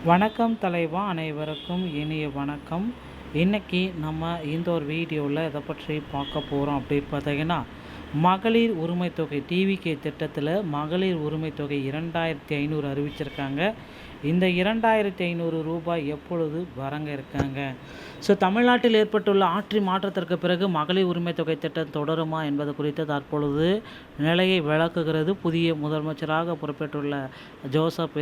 வணக்கம் தலைவா, அனைவருக்கும் இனிய வணக்கம். இன்றைக்கி நம்ம இந்த ஒரு வீடியோவில் எதை பற்றி பார்க்க போகிறோம் அப்படின்னு பார்த்தீங்கன்னா, மகளிர் உரிமை தொகை டிவிகே திட்டத்தில் மகளிர் உரிமை தொகை 2500 அறிவிச்சிருக்காங்க. இந்த 2500 ரூபாய் எப்பொழுது வழங்க இருக்காங்க? ஸோ தமிழ்நாட்டில் ஏற்பட்டுள்ள ஆட்சி மாற்றத்திற்கு பிறகு மகளிர் உரிமை தொகை திட்டம் தொடருமா என்பது குறித்து தற்பொழுது நிலையை விளக்குகிறது. புதிய முதலமைச்சராக பொறுப்பேற்றுள்ள ஜோசப்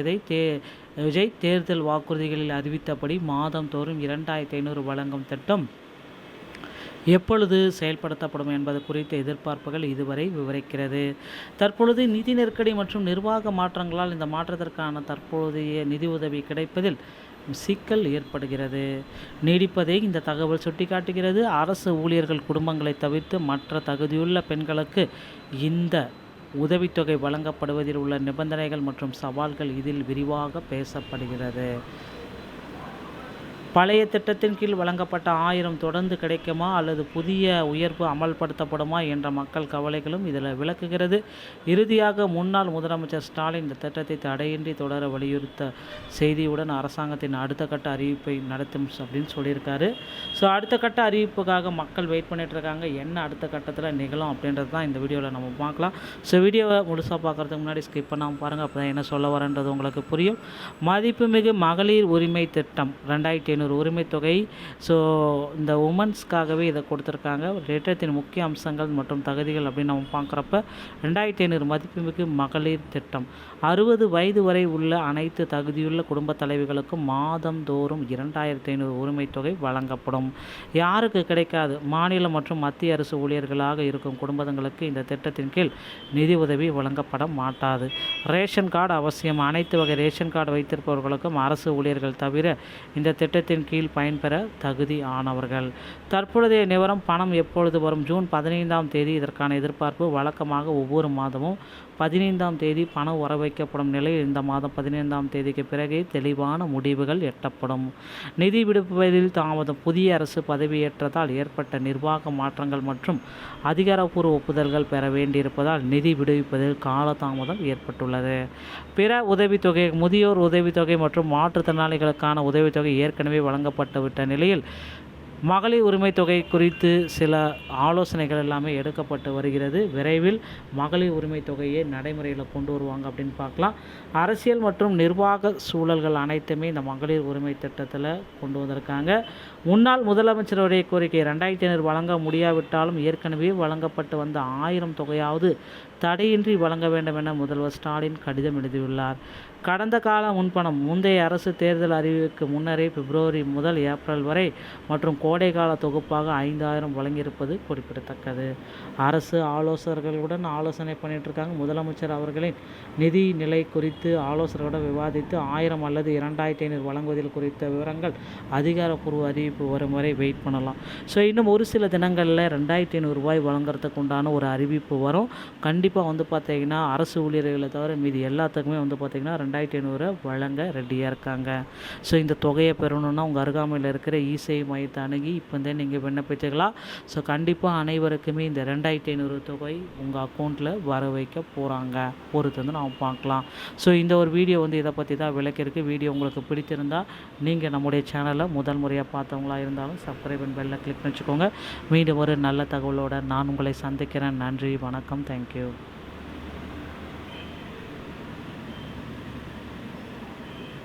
விஜய் தேர்தல் வாக்குறுதிகளில் அறிவித்தபடி மாதந்தோறும் 2500 வழங்கும் திட்டம் எப்பொழுது செயல்படுத்தப்படும் என்பது குறித்த எதிர்பார்ப்புகள் இதுவரை விவரிக்கிறது. தற்பொழுது நிதி நெருக்கடி மற்றும் நிர்வாக மாற்றங்களால் இந்த மாற்றத்திற்கான தற்போதைய நிதி உதவி கிடைப்பதில் சிக்கல் ஏற்படுகிறது நீடிப்பதை இந்த தகவல் சுட்டிக்காட்டுகிறது. அரசு ஊழியர்கள் குடும்பங்களை தவிர்த்து மற்ற தகுதியுள்ள பெண்களுக்கு இந்த உதவித்தொகை வழங்கப்படுவதில் உள்ள நிபந்தனைகள் மற்றும் சவால்கள் இதில் விரிவாக பேசப்படுகிறது. பழைய திட்டத்தின் கீழ் வழங்கப்பட்ட 1000 தொடர்ந்து கிடைக்குமா அல்லது புதிய உயர்வு அமல்படுத்தப்படுமா என்ற மக்கள் கவலைகளும் இதில் விளக்குகிறது. இறுதியாக முன்னாள் முதலமைச்சர் ஸ்டாலின் இந்த திட்டத்தை தடையின்றி தொடர வலியுறுத்த செய்தியுடன் அரசாங்கத்தின் அடுத்த கட்ட அறிவிப்பை நடத்தும் அப்படின்னு சொல்லியிருக்காரு. ஸோ அடுத்த கட்ட அறிவிப்புக்காக மக்கள் வெயிட் பண்ணிட்டு இருக்காங்க. என்ன அடுத்த கட்டத்தில் நிகழும் அப்படின்றது தான் இந்த வீடியோவில் நம்ம பார்க்கலாம். ஸோ வீடியோவை முழுசாக பார்க்குறதுக்கு முன்னாடி ஸ்கிப் பண்ணாமல் பாருங்கள், அப்போ தான் என்ன சொல்ல வரேன்றது உங்களுக்கு புரியும். மதிப்புமிகு மகளிர் உரிமை திட்டம் 2500 உரிமை தொகை. ஸோ இந்த உமன்ஸ்க்காகவே இதை கொடுத்துருக்காங்க. திட்டத்தின் முக்கிய அம்சங்கள் மற்றும் தகுதிகள் அப்படின்னு நம்ம பார்க்குறப்ப 2500 மதிப்புமிகு மகளிர் திட்டம் 60 வயது வரை உள்ள அனைத்து தகுதியுள்ள குடும்ப தலைவிகளுக்கும் மாதந்தோறும் 2500 உரிமை தொகை வழங்கப்படும். யாருக்கு கிடைக்காது? மாநில மற்றும் மத்திய அரசு ஊழியர்களாக இருக்கும் குடும்பங்களுக்கு இந்த திட்டத்தின் கீழ் நிதி உதவி வழங்கப்பட மாட்டாது. ரேஷன் கார்டு அவசியம். அனைத்து வகை ரேஷன் கார்டு வைத்திருப்பவர்களுக்கும் அரசு ஊழியர்கள் தவிர இந்த திட்டத்தின் கீழ் பயன்பெற தகுதி ஆனவர்கள். தற்பொழுதைய நிலவரம் பணம் எப்பொழுது வரும்? ஜூன் 15ஆம் தேதி இதற்கான எதிர்பார்ப்பு. வழக்கமாக ஒவ்வொரு மாதமும் 15ஆம் தேதி பணம் வர வைக்கப்படும் நிலையில் இந்த மாதம் 15ஆம் தேதிக்கு பிறகே தெளிவான முடிவுகள் எட்டப்படும். நிதி விடுவிப்பதில் தாமதம். புதிய அரசு பதவியேற்றதால் ஏற்பட்ட நிர்வாக மாற்றங்கள் மற்றும் அதிகாரப்பூர்வ ஒப்புதல்கள் பெற வேண்டியிருப்பதால் நிதி விடுவிப்பதில் காலதாமதம் ஏற்பட்டுள்ளது. பிற உதவித்தொகை, முதியோர் உதவித்தொகை மற்றும் மாற்றுத்திறனாளிகளுக்கான உதவித்தொகை ஏற்கனவே வழங்கப்பட்டுவிட்ட நிலையில் மகளிர் உரிமை தொகை குறித்து சில ஆலோசனைகள் எல்லாமே எடுக்கப்பட்டு வருகிறது. விரைவில் மகளிர் உரிமை தொகையை நடைமுறையில் கொண்டு வருவாங்க அப்படின்னு பார்க்கலாம். அரசியல் மற்றும் நிர்வாக சூழல்கள் அனைத்துமே இந்த மகளிர் உரிமை திட்டத்தில் கொண்டு வந்திருக்காங்க. முன்னாள் முதலமைச்சருடைய கோரிக்கை 2500 வழங்க முடியாவிட்டாலும் ஏற்கனவே வழங்கப்பட்டு வந்த 1000 தொகையாவது தடையின்றி வழங்க வேண்டும் என முதல்வர் ஸ்டாலின் கடிதம் எழுதியுள்ளார். கடந்த கால முன்பணம் முந்தைய அரசு தேர்தல் அறிவிப்புக்கு முன்னரே பிப்ரவரி முதல் ஏப்ரல் வரை மற்றும் கோடைகால தொகுப்பாக 5000 வழங்கியிருப்பது குறிப்பிடத்தக்கது. அரசு ஆலோசகர்களுடன் ஆலோசனை பண்ணிட்டு இருக்காங்க. முதலமைச்சர் அவர்களின் நிதி நிலை குறித்து ஆலோசகர்களுடன் விவாதித்து 1000 அல்லது 2500 வழங்குவதில் குறித்த விவரங்கள் அதிகாரப்பூர்வ அறிவிப்பு வரும் வரை வெயிட் பண்ணலாம். ஸோ இன்னும் ஒரு சில தினங்களில் 2500 ரூபாய் வழங்குறதுக்கு உண்டான ஒரு அறிவிப்பு வரும். கண்டிப்பாக பார்த்தீங்கன்னா அரசு ஊழியர்களை தவிர மீதி எல்லாத்துக்குமே பார்த்தீங்கன்னா 2500 வழங்க ரெடியாக இருக்காங்க. ஸோ இந்த தொகையை பெறணுன்னா உங்கள் அருகாமையில் இருக்கிற இசேவை மையத்தை அணுகி இப்போ நீங்கள் விண்ணப்பிச்சுக்கலாம். ஸோ கண்டிப்பாக அனைவருக்குமே இந்த 2500 தொகை உங்கள் அக்கௌண்ட்டில் வர வைக்க போகிறாங்க. பொறுத்து நாம் பார்க்கலாம். ஸோ இந்த ஒரு வீடியோ இதை பற்றி தான் விளக்கியிருக்கு. வீடியோ உங்களுக்கு பிடிச்சிருந்தால் நீங்கள் நம்முடைய சேனலை முதல் முறையாக பார்த்தவங்களா இருந்தாலும் சப்ஸ்கிரைப் அண்ட் பெல்லை கிளிக் பண்ணிச்சுக்கோங்க. மீண்டும் ஒரு நல்ல தகவலோடு நான் உங்களை சந்திக்கிறேன். நன்றி, வணக்கம், தேங்க்யூ.